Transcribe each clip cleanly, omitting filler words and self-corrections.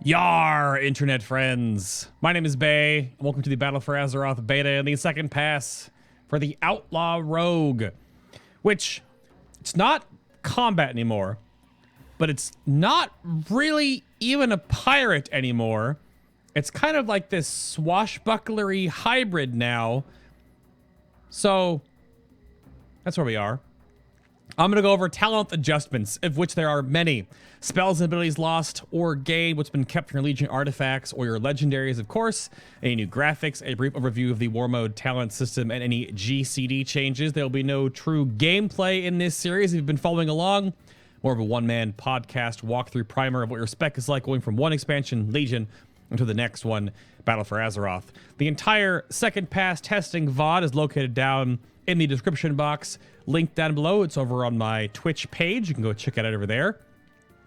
Yar, internet friends. My name is Bay, and welcome to the Battle for Azeroth beta and the second pass for the Outlaw Rogue, which it's not combat anymore, but it's not really even a pirate anymore. It's kind of like this swashbucklery hybrid now. So that's where we are. I'm going to go over talent adjustments, of which there are many. Spells and abilities lost or gained, what's been kept from your Legion artifacts or your legendaries, of course. Any new graphics, a brief overview of the War Mode talent system, and any GCD changes. There will be no true gameplay in this series if you've been following along. More of a one-man podcast walkthrough primer of what your spec is like going from one expansion, Legion, into the next one, Battle for Azeroth. The entire second pass testing VOD is located down in the description box. Link down below. It's over on my Twitch page. You can go check it out over there.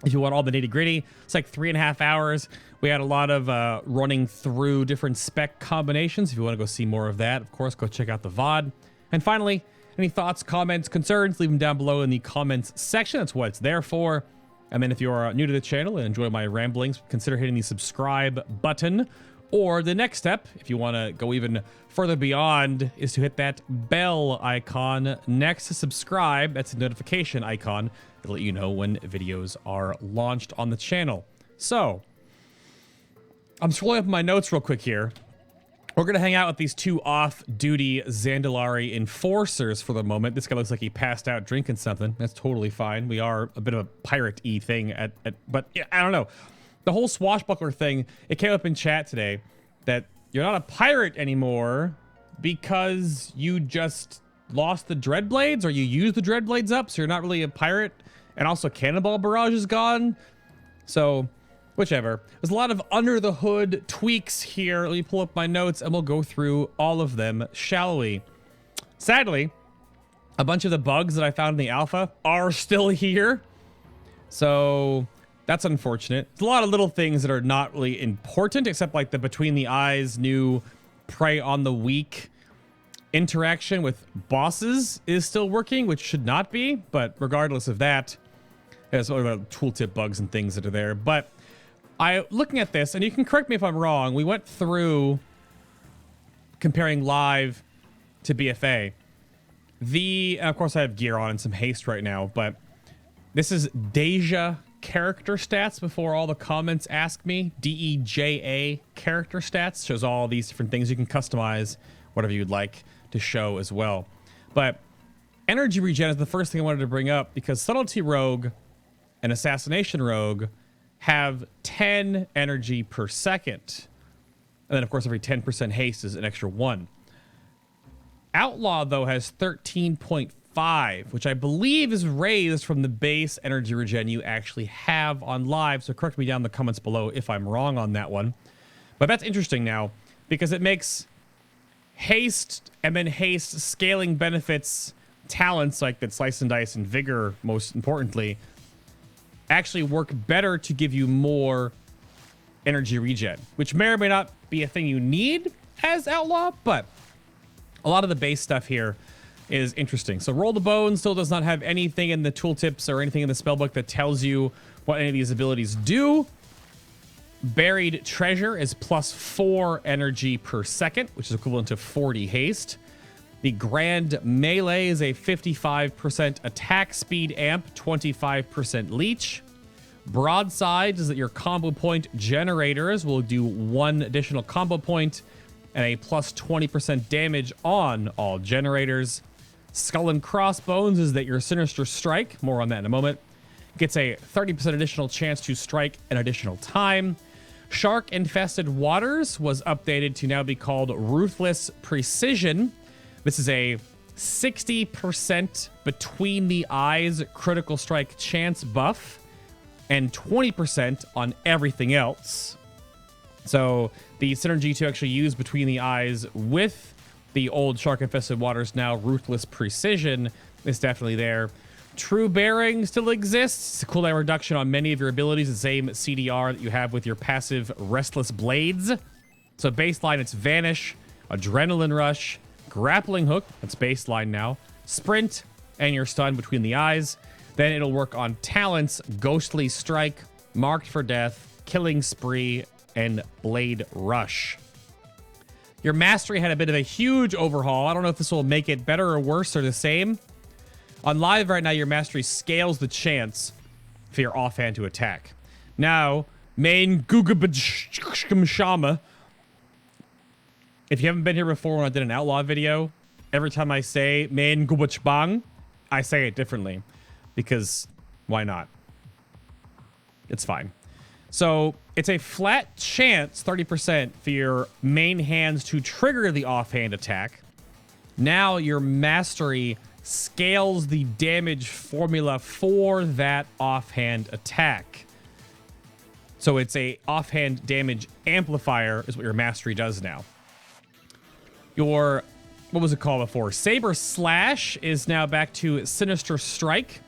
If you want all the nitty gritty, it's like 3.5 hours. We had a lot of running through different spec combinations. If you want to go see more of that, of course, go check out the VOD. And finally, any thoughts, comments, concerns, leave them down below in the comments section. That's what it's there for. And then if you're new to the channel and enjoy my ramblings, consider hitting the subscribe button. Or the next step, if you want to go even further beyond, is to hit that bell icon next to subscribe. That's a notification icon. It'll let you know when videos are launched on the channel. So, I'm scrolling up my notes real quick here. We're going to hang out with these two off-duty Zandalari enforcers for the moment. This guy looks like he passed out drinking something. That's totally fine. We are a bit of a pirate-y thing, but yeah, I don't know. The whole swashbuckler thing, it came up in chat today that you're not a pirate anymore because you just lost the Dreadblades, or you used the Dreadblades up, so you're not really a pirate. And also Cannonball Barrage is gone. So, whichever. There's a lot of under-the-hood tweaks here. Let me pull up my notes, and we'll go through all of them, shall we? Sadly, a bunch of the bugs that I found in the alpha are still here. So that's unfortunate. There's a lot of little things that are not really important, except like the Between the Eyes new Prey on the Weak interaction with bosses is still working, which should not be, but regardless of that, there's other tooltip bugs and things that are there. But looking at this, and you can correct me if I'm wrong, we went through comparing live to BFA. Of course I have gear on and some haste right now, but this is Deja character stats before all the comments ask me. DEJA character stats shows all these different things you can customize, whatever you'd like to show as well. But energy regen is the first thing I wanted to bring up, because Subtlety Rogue and Assassination Rogue have 10 energy per second. And then, of course, every 10% haste is an extra 1. Outlaw, though, has 13.5, which I believe is raised from the base energy regen you actually have on live. So correct me down in the comments below if I'm wrong on that one. But that's interesting now, because it makes haste and then haste scaling benefits talents like that Slice and Dice and Vigor, most importantly, actually work better to give you more energy regen, which may or may not be a thing you need as Outlaw, but a lot of the base stuff here is interesting. So Roll the Bone still does not have anything in the tooltips or anything in the spellbook that tells you what any of these abilities do. Buried Treasure is plus 4 energy per second, which is equivalent to 40 haste. The Grand Melee is a 55% attack speed amp, 25% leech. Broadside is that your combo point generators will do 1 additional combo point and a plus 20% damage on all generators. Skull and Crossbones is that your Sinister Strike, more on that in a moment, gets a 30% additional chance to strike an additional time. Shark Infested Waters was updated to now be called Ruthless Precision. This is a 60% between the eyes critical strike chance buff and 20% on everything else. So the synergy to actually use between the eyes with the old Shark Infested Waters, now Ruthless Precision, is definitely there. True Bearing still exists. It's a cooldown reduction on many of your abilities, the same CDR that you have with your passive Restless Blades. So baseline, it's Vanish, Adrenaline Rush, Grappling Hook, that's baseline now, Sprint, and your Stun between the eyes. Then it'll work on talents, Ghostly Strike, Marked for Death, Killing Spree, and Blade Rush. Your mastery had a bit of a huge overhaul. I don't know if this will make it better or worse or the same. On live right now, your mastery scales the chance for your offhand to attack. Now, main Gugabashama. If you haven't been here before when I did an Outlaw video, every time I say main Gubachbang, I say it differently. Because why not? It's fine. So it's a flat chance, 30%, for your main hands to trigger the offhand attack. Now your mastery scales the damage formula for that offhand attack. So it's a offhand damage amplifier is what your mastery does now. Your, what was it called before? Saber Slash is now back to Sinister Strike.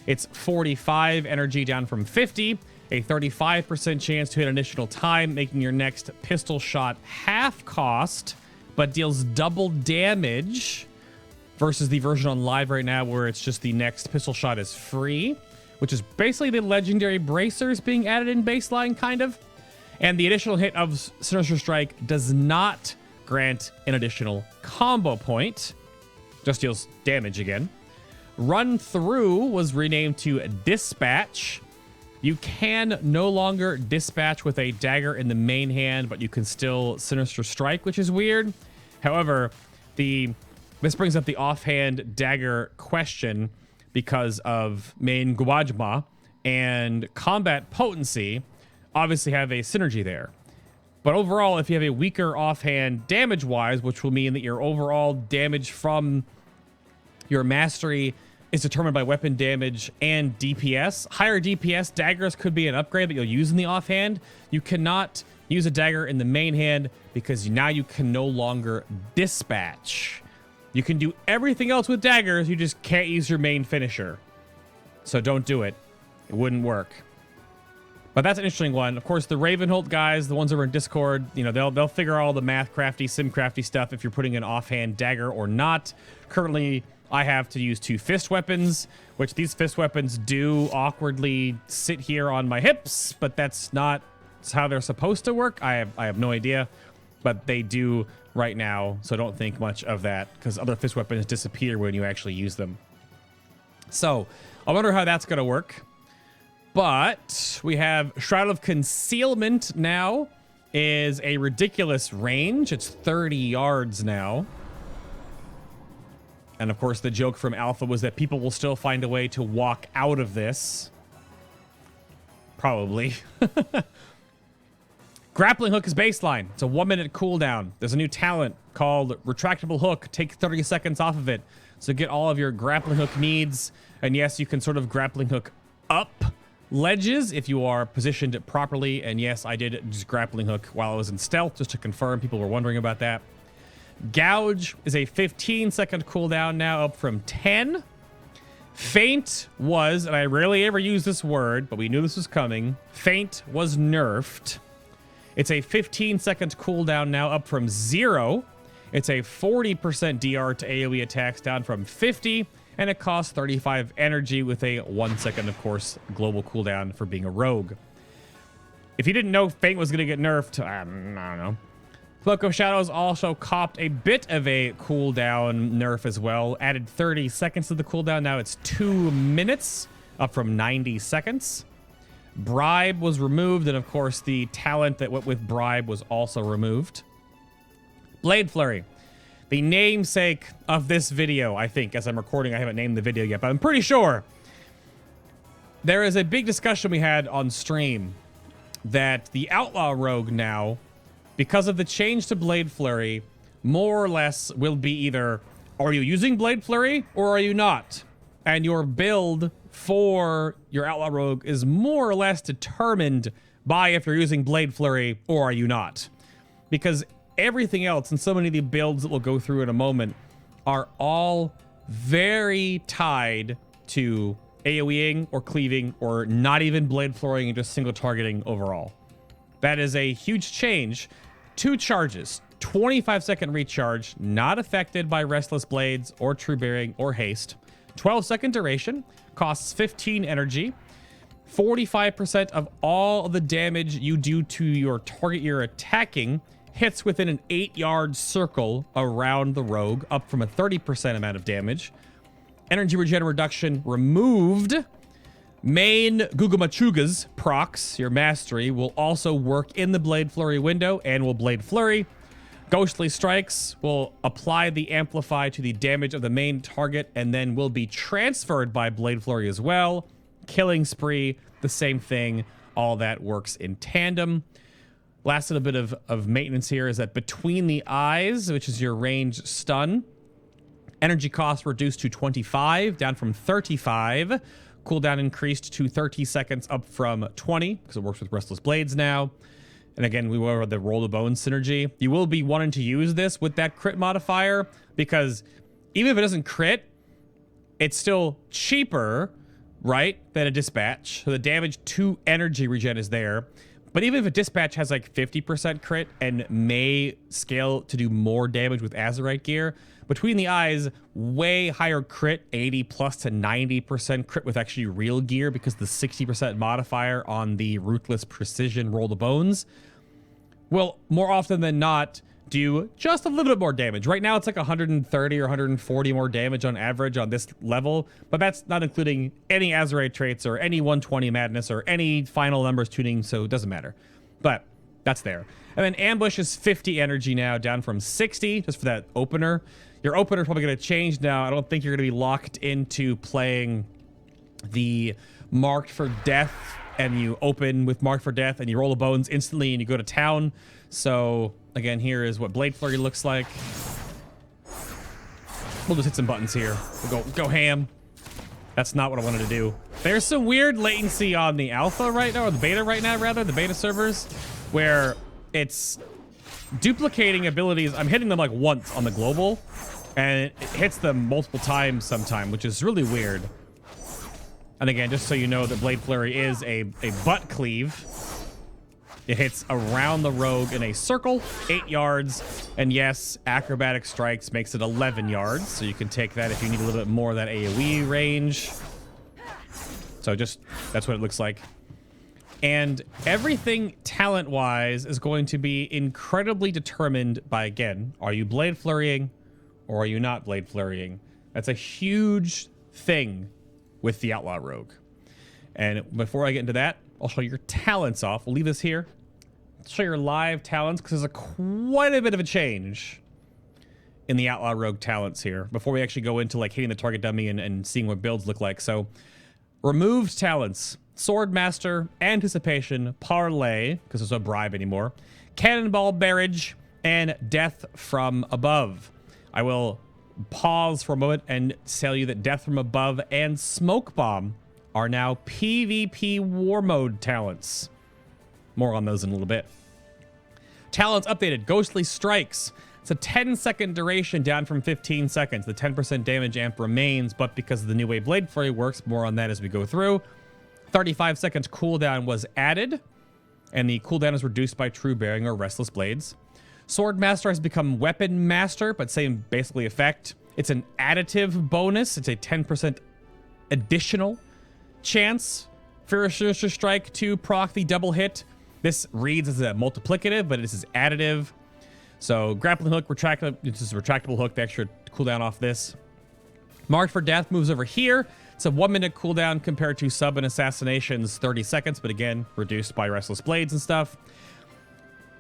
It's 45 energy down from 50. A 35% chance to hit an additional time, making your next pistol shot half cost, but deals double damage versus the version on live right now where it's just the next pistol shot is free, which is basically the legendary bracers being added in baseline, kind of. And the additional hit of Sinister Strike does not grant an additional combo point, just deals damage again. Run Through was renamed to Dispatch. You can no longer dispatch with a dagger in the main hand, but you can still Sinister Strike, which is weird. However, this brings up the offhand dagger question because of main Guajma and combat potency obviously have a synergy there. But overall, if you have a weaker offhand damage-wise, which will mean that your overall damage from your mastery is determined by weapon damage and DPS. Higher DPS daggers could be an upgrade that you'll use in the offhand. You cannot use a dagger in the main hand because now you can no longer dispatch. You can do everything else with daggers, you just can't use your main finisher. So don't do it. It wouldn't work. But that's an interesting one. Of course, the Ravenholt guys, the ones that are in Discord, you know, they'll figure out all the math crafty, sim crafty stuff if you're putting an offhand dagger or not. Currently, I have to use 2 fist weapons, which these fist weapons do awkwardly sit here on my hips, but that's not how they're supposed to work. I have no idea, but they do right now, so don't think much of that because other fist weapons disappear when you actually use them. So I wonder how that's going to work. But we have Shroud of Concealment now is a ridiculous range. It's 30 yards now. And of course, the joke from Alpha was that people will still find a way to walk out of this. Probably. Grappling Hook is baseline. It's a 1-minute cooldown. There's a new talent called Retractable Hook. Take 30 seconds off of it. So get all of your Grappling Hook needs. And yes, you can sort of Grappling Hook up ledges if you are positioned properly. And yes, I did just Grappling Hook while I was in stealth, just to confirm. People were wondering about that. Gouge is a 15-second cooldown now, up from 10. Feint was, and I rarely ever use this word, but we knew this was coming. Feint was nerfed. It's a 15-second cooldown now, up from 0. It's a 40% DR to AoE attacks, down from 50. And it costs 35 energy with a 1 second, of course, global cooldown for being a rogue. If you didn't know Feint was going to get nerfed, I don't know. Cloak of Shadows also copped a bit of a cooldown nerf as well. Added 30 seconds to the cooldown. Now it's 2 minutes, up from 90 seconds. Bribe was removed, and of course the talent that went with Bribe was also removed. Blade Flurry. The namesake of this video, I think. As I'm recording, I haven't named the video yet, but I'm pretty sure. There is a big discussion we had on stream that the Outlaw Rogue now, because of the change to Blade Flurry, more or less will be either, are you using Blade Flurry or are you not? And your build for your Outlaw Rogue is more or less determined by if you're using Blade Flurry or are you not. Because everything else and so many of the builds that we'll go through in a moment are all very tied to AoEing or cleaving or not even Blade Flurrying and just single targeting overall. That is a huge change. 2 charges, 25-second recharge, not affected by Restless Blades or True Bearing or Haste. 12-second duration, costs 15 energy. 45% of all of the damage you do to your target you're attacking hits within an 8-yard circle around the rogue, up from a 30% amount of damage. Energy regen reduction removed. Main Gugamachuga's procs, your mastery, will also work in the Blade Flurry window and will Blade Flurry. Ghostly Strikes will apply the Amplify to the damage of the main target and then will be transferred by Blade Flurry as well. Killing Spree, the same thing. All that works in tandem. Last little bit of maintenance here is that Between the Eyes, which is your range stun, energy cost reduced to 25, down from 35. Cooldown increased to 30 seconds, up from 20, because it works with Restless Blades now. And again, we went over the Roll the Bones synergy. You will be wanting to use this with that crit modifier, because even if it doesn't crit, it's still cheaper, right, than a dispatch. So the damage to energy regen is there. But even if a dispatch has like 50% crit and may scale to do more damage with Azerite gear, Between the Eyes, way higher crit, 80 plus to 90% crit with actually real gear, because the 60% modifier on the Ruthless Precision Roll the Bones will more often than not do just a little bit more damage. Right now it's like 130 or 140 more damage on average on this level, but that's not including any Azerite traits or any 120 madness or any final numbers tuning, so it doesn't matter. But that's there. And then Ambush is 50 energy now, down from 60, just for that opener. Your opener is probably going to change now. I don't think you're going to be locked into playing the Marked for Death, and you open with Marked for Death, and you roll the bones instantly, and you go to town. So, again, here is what Blade Flurry looks like. We'll just hit some buttons here. We'll go ham. That's not what I wanted to do. There's some weird latency on the alpha right now, or the beta right now, rather, the beta servers, where it's duplicating abilities. I'm hitting them like once on the global, and it hits them multiple times sometime, which is really weird. And again, just so you know, that Blade Flurry is a butt cleave. It hits around the rogue in a circle, 8 yards. And yes, Acrobatic Strikes makes it 11 yards. So you can take that if you need a little bit more of that AoE range. So just, that's what it looks like. And everything talent-wise is going to be incredibly determined by, again, are you Blade Flurrying or are you not Blade Flurrying? That's a huge thing with the Outlaw Rogue. And before I get into that, I'll show your talents off. We'll leave this here. I'll show your live talents, because there's quite a bit of a change in the Outlaw Rogue talents here before we actually go into like hitting the target dummy and seeing what builds look like. So removed talents: Swordmaster, Anticipation, Parlay, because there's no bribe anymore, Cannonball Barrage, and Death from Above. I will pause for a moment and tell you that Death from Above and Smoke Bomb are now PvP War Mode talents. More on those in a little bit. Talents updated: Ghostly Strikes. It's a 10-second duration, down from 15 seconds. The 10% damage amp remains, but because of the new way Blade Flurry works, more on that as we go through. 35 seconds cooldown was added, and the cooldown is reduced by True Bearing or Restless Blades. Swordmaster has become Weapon Master, but same basically effect. It's an additive bonus. It's a 10% additional chance for a Sinister Strike to proc the double hit. This reads as a multiplicative, but this is additive. So Grappling Hook, this is a retractable hook, the extra cooldown off this. Marked for Death moves over here. It's a 1-minute cooldown compared to Sub and Assassination's 30 seconds, but again, reduced by Restless Blades and stuff.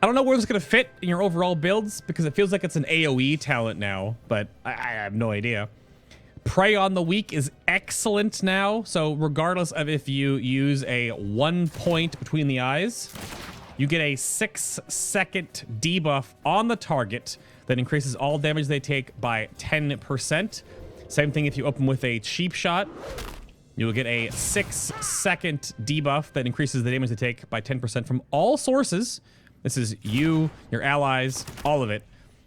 I don't know where this is going to fit in your overall builds, because it feels like it's an AoE talent now, but I have no idea. Prey on the Weak is excellent now, so regardless of if you use a 1 point Between the Eyes, you get a 6-second debuff on the target that increases all damage they take by 10%. Same thing if you open with a Cheap Shot. You will get a 6-second debuff that increases the damage they take by 10% from all sources. This is you, your allies, all of it.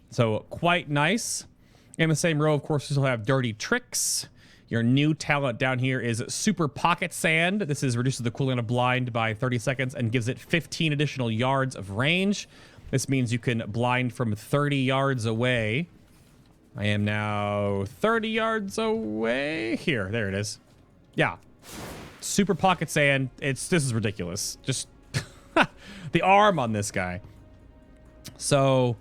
So quite nice. In the same row, of course, you still have Dirty Tricks. Your new talent down here is Super Pocket Sand. This reduces the cooldown of Blind by 30 seconds and gives it 15 additional yards of range. This means you can blind from 30 yards away. I am now 30 yards away. Here, there it is. Yeah. Super pocket sand. This is ridiculous. Just the arm on this guy. So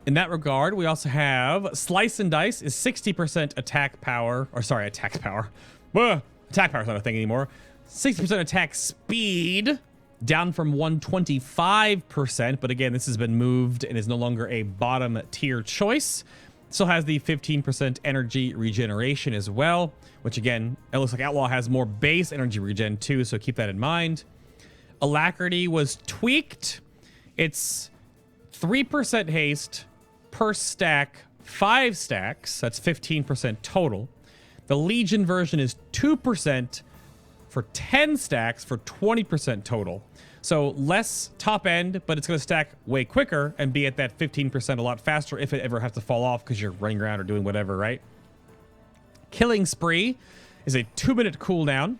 in that regard, we also have Slice and Dice is 60% attack power, or sorry, attack power. Attack power is not a thing anymore. 60% attack speed, down from 125%, but again, this has been moved and is no longer a bottom tier choice. Still has the 15% energy regeneration as well, which again, it looks like Outlaw has more base energy regen too, so keep that in mind. Alacrity was tweaked. It's 3% haste per stack, 5 stacks. That's 15% total. The Legion version is 2% for 10 stacks for 20% total. So less top end, but it's going to stack way quicker and be at that 15% a lot faster if it ever has to fall off because you're running around or doing whatever, right? Killing Spree is a 2-minute cooldown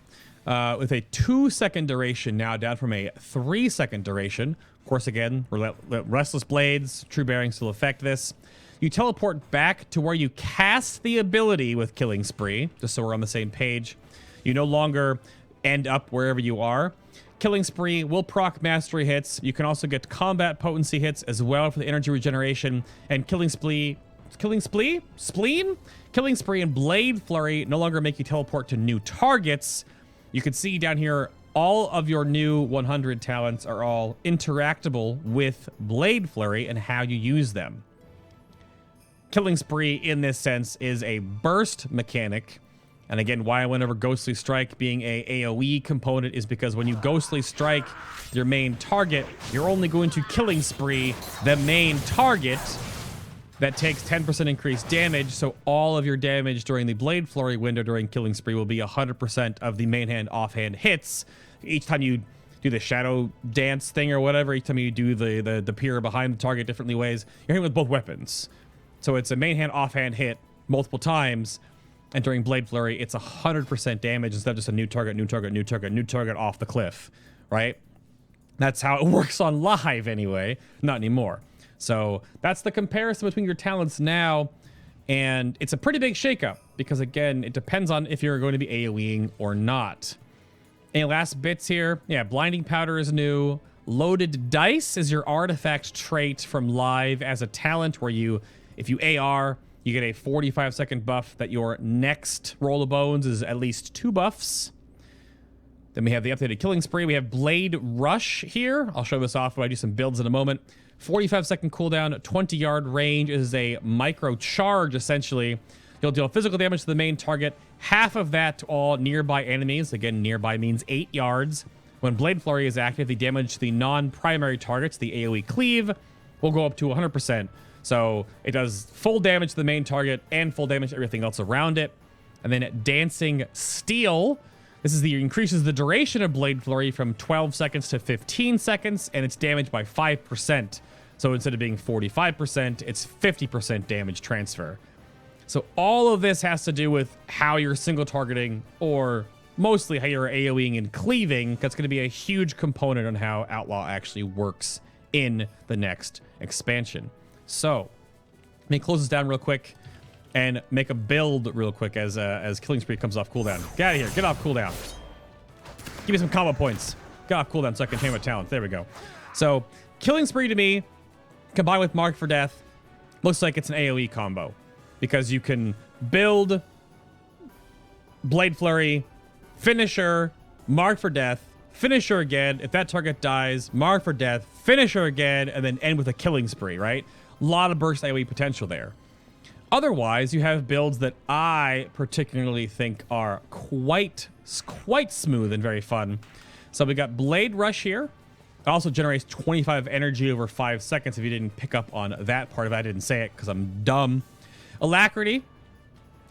with a 2-second duration, now down from a 3-second duration. Of course, again, Restless Blades, True Bearing still affect this. You teleport back to where you cast the ability with Killing Spree, just so we're on the same page. You no longer end up wherever you are. Killing Spree will proc mastery hits. You can also get combat potency hits as well for the energy regeneration. And Killing Spree and Blade Flurry no longer make you teleport to new targets. You can see down here, all of your new 100 talents are all interactable with Blade Flurry and how you use them. Killing Spree, in this sense, is a burst mechanic. And again, why I went over Ghostly Strike being a AoE component is because when you Ghostly Strike your main target, you're only going to Killing Spree the main target. That takes 10% increased damage, so all of your damage during the Blade Flurry window during Killing Spree will be 100% of the main hand offhand hits. Each time you do the shadow dance thing or whatever, each time you do the peer behind the target differently ways, you're hitting with both weapons. So it's a main hand offhand hit multiple times, and during Blade Flurry, it's 100% damage instead of just a new target, new target, new target, new target off the cliff, right? That's how it works on live anyway, not anymore. So that's the comparison between your talents now, and it's a pretty big shakeup because, again, it depends on if you're going to be AoEing or not. Any last bits here? Yeah, Blinding Powder is new. Loaded Dice is your artifact trait from live as a talent where you, if you AR, you get a 45-second buff that your next roll of bones is at least 2 buffs. Then we have the updated Killing Spree. We have Blade Rush here. I'll show this off when I do some builds in a moment. 45-second cooldown, 20-yard range is a micro charge, essentially. You'll deal physical damage to the main target, half of that to all nearby enemies. Again, nearby means 8 yards. When Blade Flurry is active, the damage to the non-primary targets, the AoE cleave, will go up to 100%. So it does full damage to the main target and full damage to everything else around it. And then Dancing Steel. This is increases the duration of Blade Flurry from 12 seconds to 15 seconds, and it's damaged by 5%. So instead of being 45%, it's 50% damage transfer. So all of this has to do with how you're single targeting, or mostly how you're AoEing and cleaving. That's going to be a huge component on how Outlaw actually works in the next expansion. So let me close this down real quick and make a build real quick as Killing Spree comes off cooldown. Get out of here. Get off cooldown. Give me some combo points. Get off cooldown so I can change my talent. There we go. So Killing Spree to me, combined with Mark for Death, looks like it's an AoE combo. Because you can build Blade Flurry, Finisher, Mark for Death, Finisher again. If that target dies, Mark for Death, Finisher again, and then end with a Killing Spree, right? A lot of burst AoE potential there. Otherwise, you have builds that I particularly think are quite smooth and very fun. So we got Blade Rush here. It also generates 25 energy over 5 seconds. If you didn't pick up on that part of it, I didn't say it because I'm dumb. Alacrity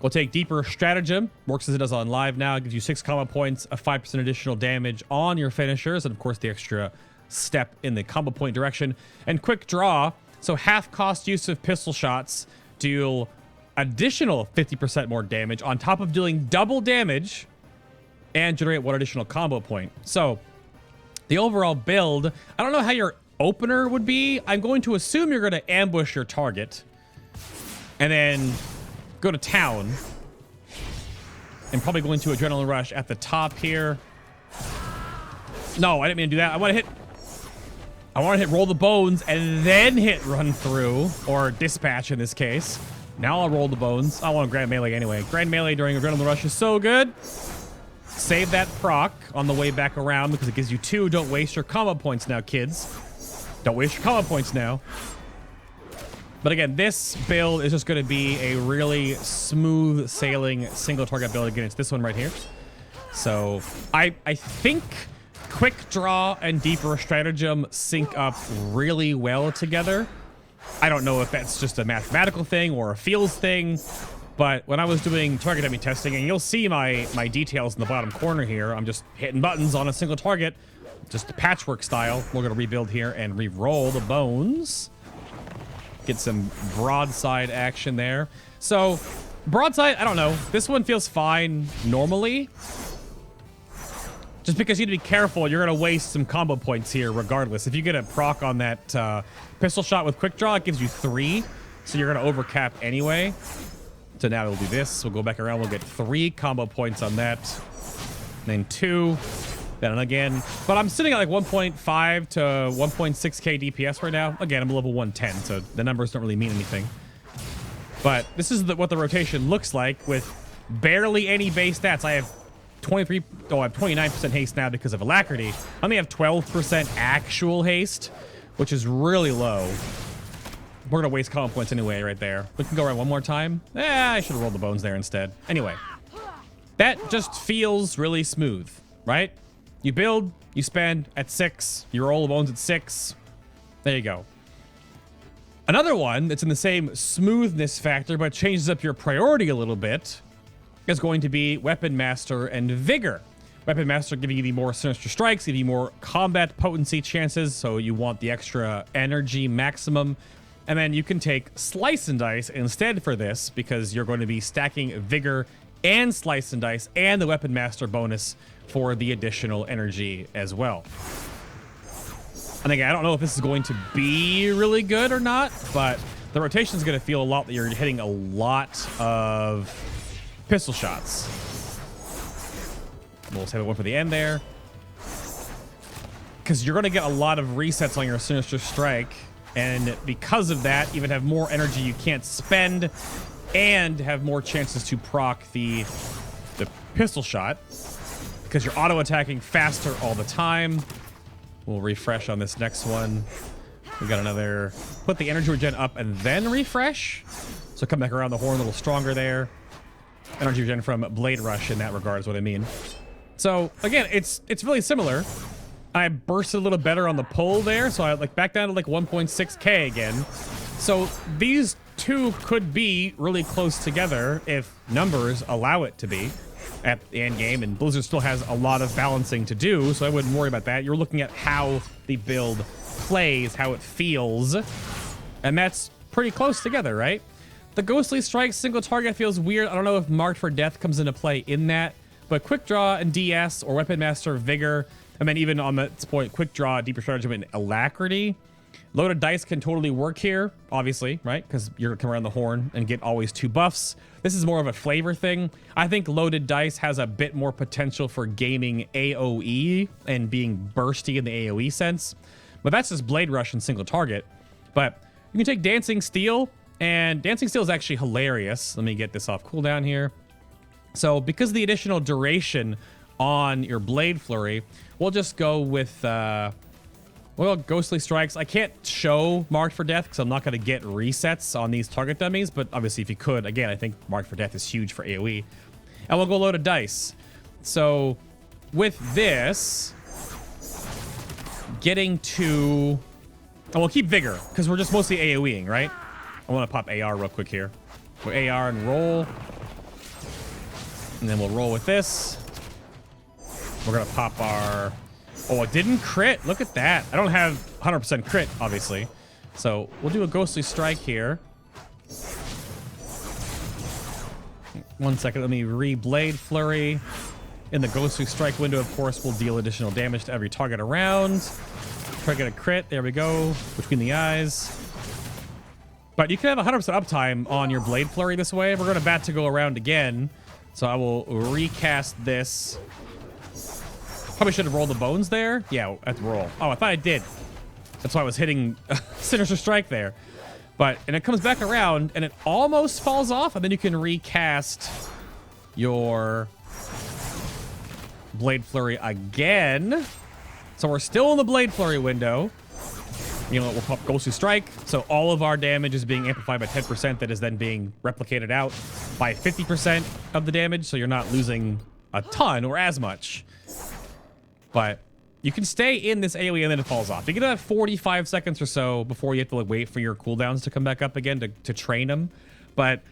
will take Deeper Stratagem. Works as it does on live now. It gives you 6 combo points, a 5% additional damage on your finishers, and of course the extra step in the combo point direction. And Quick Draw, so half cost use of pistol shots, deal additional 50% more damage on top of dealing double damage and generate 1 additional combo point. So the overall build, I don't know how your opener would be. I'm going to assume you're going to ambush your target and then go to town am probably going to Adrenaline Rush at the top here. No, I didn't mean to do that. I want to hit Roll the Bones and then hit Run Through, or Dispatch in this case. Now I'll Roll the Bones. I want to Grand Melee anyway. Grand Melee during Adrenaline Rush is so good. Save that proc on the way back around because it gives you 2. Don't waste your combo points now, kids. Don't waste your combo points now. But again, this build is just going to be a really smooth sailing single target build against this one right here. So I think Quick Draw and Deeper Stratagem sync up really well together. I don't know if that's just a mathematical thing or a feels thing, but when I was doing target dummy testing, and you'll see my details in the bottom corner here, I'm just hitting buttons on a single target, just the patchwork style. We're going to rebuild here and re-roll the bones. Get some broadside action there. So broadside, I don't know. This one feels fine normally. Just because you need to be careful, you're going to waste some combo points here regardless. If you get a proc on that pistol shot with quick draw, it gives you 3. So you're going to overcap anyway. So now we'll do this. We'll go back around. We'll get 3 combo points on that. Then 2. Then again. But I'm sitting at like 1.5 to 1.6k DPS right now. Again, I'm a level 110, so the numbers don't really mean anything. But this is what the rotation looks like with barely any base stats. I have 29% haste now because of Alacrity. I only have 12% actual haste, which is really low. We're going to waste combo points anyway right there. We can go around one more time. I should have rolled the bones there instead. Anyway, that just feels really smooth, right? You build, you spend at 6, you roll the bones at 6. There you go. Another one that's in the same smoothness factor but changes up your priority a little bit is going to be Weapon Master and Vigor. Weapon Master giving you the more sinister strikes, giving you more combat potency chances, so you want the extra energy maximum. And then you can take Slice and Dice instead for this because you're going to be stacking Vigor and Slice and Dice and the Weapon Master bonus for the additional energy as well. And again, I don't know if this is going to be really good or not, but the rotation is going to feel a lot that you're hitting a lot of pistol shots. We'll save one for the end there. Because you're going to get a lot of resets on your Sinister Strike. And because of that, even have more energy you can't spend. And have more chances to proc the pistol shot. Because you're auto-attacking faster all the time. We'll refresh on this next one. We got another... Put the energy regen up and then refresh. So come back around the horn a little stronger there. Energy regen from Blade Rush in that regard is what I mean. So again, it's really similar. I bursted a little better on the pull there, so I like back down to like 1.6k again. So these two could be really close together if numbers allow it to be at the end game, and Blizzard still has a lot of balancing to do, so I wouldn't worry about that. You're looking at how the build plays, how it feels, and that's pretty close together, right? The Ghostly Strike single target feels weird. I don't know if Marked for Death comes into play in that, but Quick Draw and DS or Weapon Master Vigor, and then even on this point, Quick Draw, Deeper Stratagem, and Alacrity. Loaded Dice can totally work here, obviously, right? Because you're going to come around the horn and get always 2 buffs. This is more of a flavor thing. I think Loaded Dice has a bit more potential for gaming AoE and being bursty in the AoE sense. But that's just Blade Rush and single target. But you can take Dancing Steel, and Dancing Steel is actually hilarious. Let me get this off cooldown here. So because of the additional duration on your Blade Flurry, we'll just go with... well, Ghostly Strikes. I can't show Marked for Death because I'm not going to get resets on these target dummies, but obviously if you could, again, I think Marked for Death is huge for AoE. And we'll go Loaded Dice. So with this, getting to... And we'll keep Vigor because we're just mostly AoEing, right? I want to pop AR real quick here. We'll AR and roll. And then we'll roll with this. We're going to pop our... Oh, it didn't crit. Look at that. I don't have 100% crit, obviously. So we'll do a Ghostly Strike here. 1 second. Let me re-Blade Flurry. In the Ghostly Strike window, of course, we'll deal additional damage to every target around. Try to get a crit. There we go. Between the eyes. But you can have 100% uptime on your Blade Flurry this way. We're going to bat to go around again. So I will recast this. Probably should have rolled the bones there. Yeah, at the roll. Oh, I thought I did. That's why I was hitting Sinister Strike there. And it comes back around, and it almost falls off, and then you can recast your Blade Flurry again. So we're still in the Blade Flurry window. You know, we'll pop Ghostly Strike. So all of our damage is being amplified by 10%. That is then being replicated out by 50% of the damage. So you're not losing a ton or as much. But you can stay in this AoE and then it falls off. You get about 45 seconds or so before you have to like wait for your cooldowns to come back up again to train them. But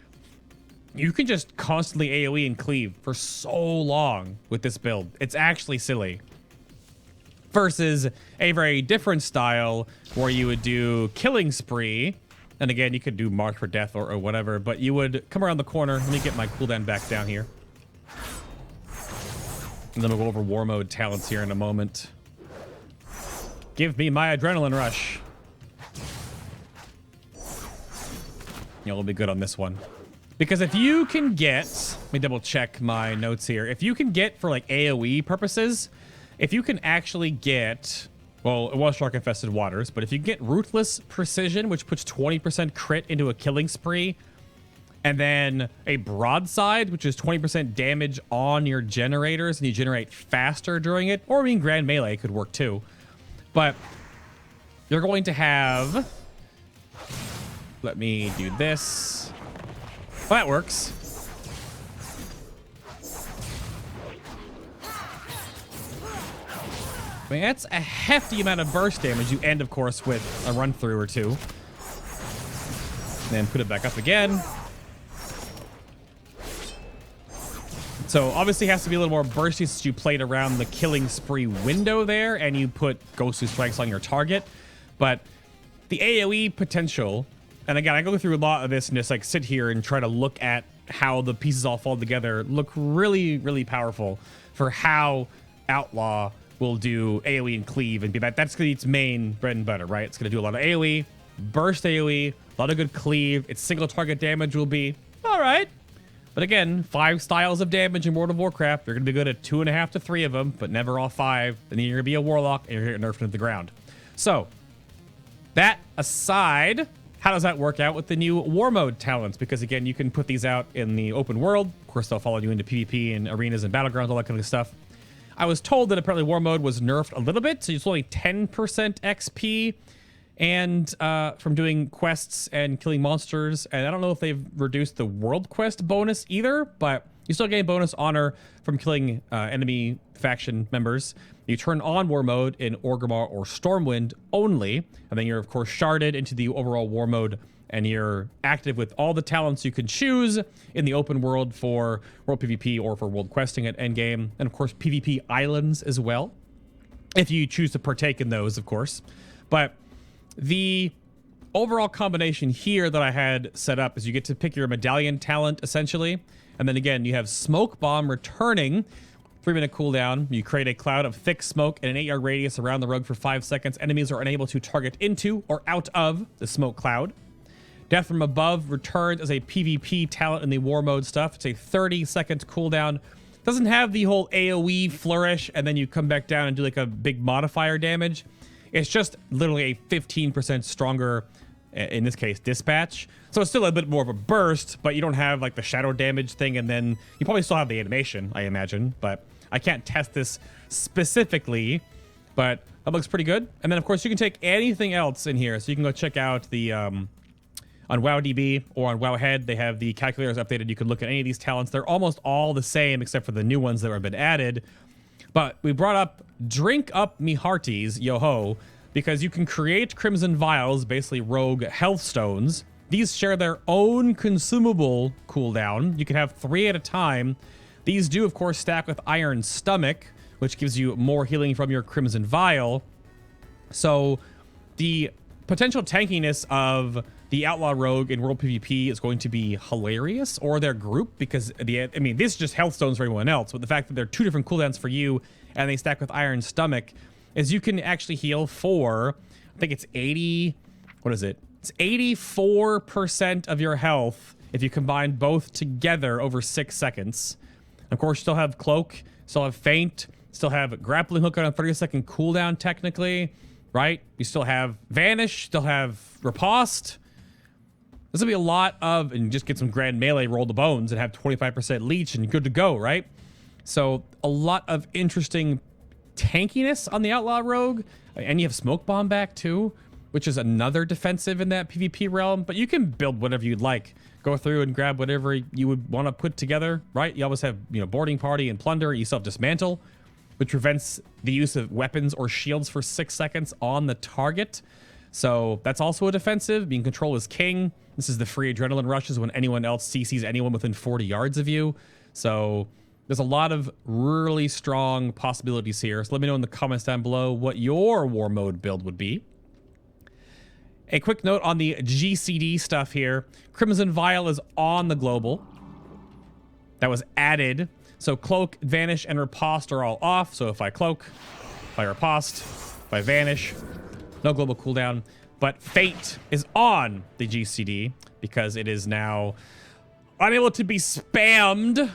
you can just constantly AoE and cleave for so long with this build. It's actually silly. Versus a very different style where you would do Killing Spree. And again, you could do Mark for Death or whatever, but you would come around the corner. Let me get my cooldown back down here. And then we'll go over War Mode talents here in a moment. Give me my adrenaline rush. You'll be good on this one. Because if you can get, let me double check my notes here. If you can get, for like AoE purposes, if you can actually get, well, it was Shark Infested Waters, but if you get Ruthless Precision, which puts 20% crit into a Killing Spree, and then a Broadside, which is 20% damage on your generators, and you generate faster during it, or I mean Grand Melee could work too. But you're going to have, let me do this. Well, that works. I mean, that's a hefty amount of burst damage. You end, of course, with a run through or two. And put it back up again. So obviously it has to be a little more bursty since you played around the Killing Spree window there and you put Ghostly Strikes on your target. But the AoE potential, and again, I go through a lot of this and just like sit here and try to look at how the pieces all fall together, look really, really powerful for how Outlaw will do AoE and cleave and be that. That's gonna be its main bread and butter, right? It's gonna do a lot of AoE, burst AoE, a lot of good cleave. Its single target damage will be all right. But again, 5 styles of damage in World of Warcraft. You're going to be good at 2.5 to 3 of them, but never all 5. Then you're going to be a Warlock, and you're going to get nerfed into the ground. So, that aside, how does that work out with the new War Mode talents? Because again, you can put these out in the open world. Of course, they'll follow you into PvP and arenas and battlegrounds, all that kind of stuff. I was told that apparently War Mode was nerfed a little bit, so it's only 10% XP and from doing quests and killing monsters. And I don't know if they've reduced the world quest bonus either, but you still gain bonus honor from killing enemy faction members. You turn on War Mode in Orgrimmar or Stormwind only, and then you're of course sharded into the overall War Mode, and you're active with all the talents you can choose in the open world for world PvP or for world questing at endgame, and of course PvP islands as well, if you choose to partake in those, of course. But the overall combination here that I had set up is you get to pick your medallion talent, essentially. And then again, you have Smoke Bomb returning, 3-minute cooldown. You create a cloud of thick smoke in an 8-yard radius around the rogue for 5 seconds. Enemies are unable to target into or out of the smoke cloud. Death from Above returns as a PvP talent in the War Mode stuff. It's a 30-second cooldown. Doesn't have the whole AoE flourish, and then you come back down and do like a big modifier damage. It's just literally a 15% stronger, in this case, dispatch. So it's still a bit more of a burst, but you don't have like the shadow damage thing, and then you probably still have the animation, I imagine, but I can't test this specifically, but that looks pretty good. And then of course you can take anything else in here. So you can go check out the, on WoWDB or on WoWhead, they have the calculators updated. You can look at any of these talents. They're almost all the same except for the new ones that have been added. But we brought up Drink Up Me Hearties, yo-ho, because you can create Crimson Vials, basically rogue health stones. These share their own consumable cooldown. You can have 3 at a time. These do, of course, stack with Iron Stomach, which gives you more healing from your Crimson Vial. So the potential tankiness of the Outlaw Rogue in World PvP is going to be hilarious, or their group, because I mean, this is just health stones for everyone else, but the fact that they're 2 different cooldowns for you and they stack with Iron Stomach is you can actually heal for, I think it's 80, what is it? It's 84% of your health if you combine both together over 6 seconds, Of course, you still have Cloak, still have Feint, still have Grappling Hook on a 30-second cooldown technically, right? You still have Vanish, still have Riposte. This will be a lot of, and just get some grand melee, roll the bones, and have 25% leech and good to go, right? So a lot of interesting tankiness on the Outlaw Rogue. And you have Smoke Bomb back too, which is another defensive in that PvP realm. But you can build whatever you'd like. Go through and grab whatever you would want to put together, right? You always have, you know, Boarding Party and Plunder. You still have Dismantle, which prevents the use of weapons or shields for 6 seconds on the target. So that's also a defensive. Being Control is king. This is the free adrenaline rushes when anyone else CCs anyone within 40 yards of you. So there's a lot of really strong possibilities here. So let me know in the comments down below what your war mode build would be. A quick note on the GCD stuff here. Crimson Vial is on the global. That was added. So Cloak, Vanish, and Riposte are all off. So if I Cloak, if I Riposte, if I Vanish, no global cooldown. But Feint is on the GCD because it is now unable to be spammed.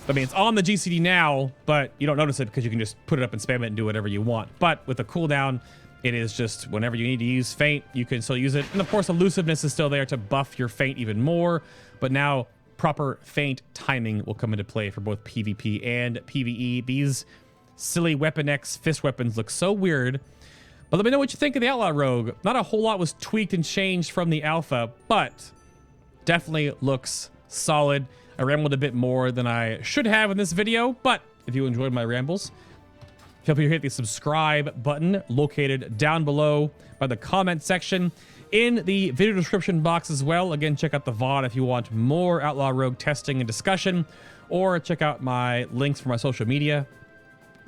I mean, it's on the GCD now, but you don't notice it because you can just put it up and spam it and do whatever you want. But with the cooldown, it is just whenever you need to use Feint, you can still use it. And of course, Elusiveness is still there to buff your Feint even more. But now proper Feint timing will come into play for both PvP and PvE. These silly Weapon X fist weapons look so weird. But let me know what you think of the Outlaw Rogue. Not a whole lot was tweaked and changed from the alpha, but definitely looks solid. I rambled a bit more than I should have in this video, but if you enjoyed my rambles, feel free to hit the subscribe button located down below by the comment section in the video description box as well. Again, check out the VOD if you want more Outlaw Rogue testing and discussion, or check out my links for my social media,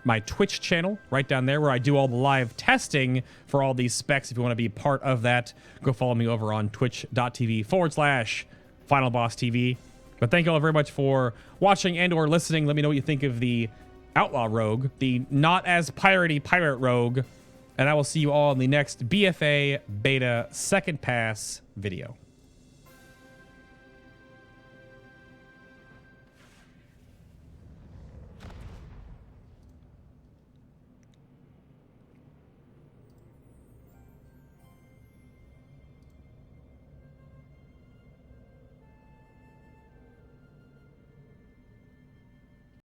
my Twitch channel right down there where I do all the live testing for all these specs. If you want to be part of that, go follow me over on twitch.tv/FinalBossTV. But thank you all very much for watching and or listening. Let me know what you think of the Outlaw Rogue, the not as piratey pirate rogue. And I will see you all in the next BFA Beta Second Pass video.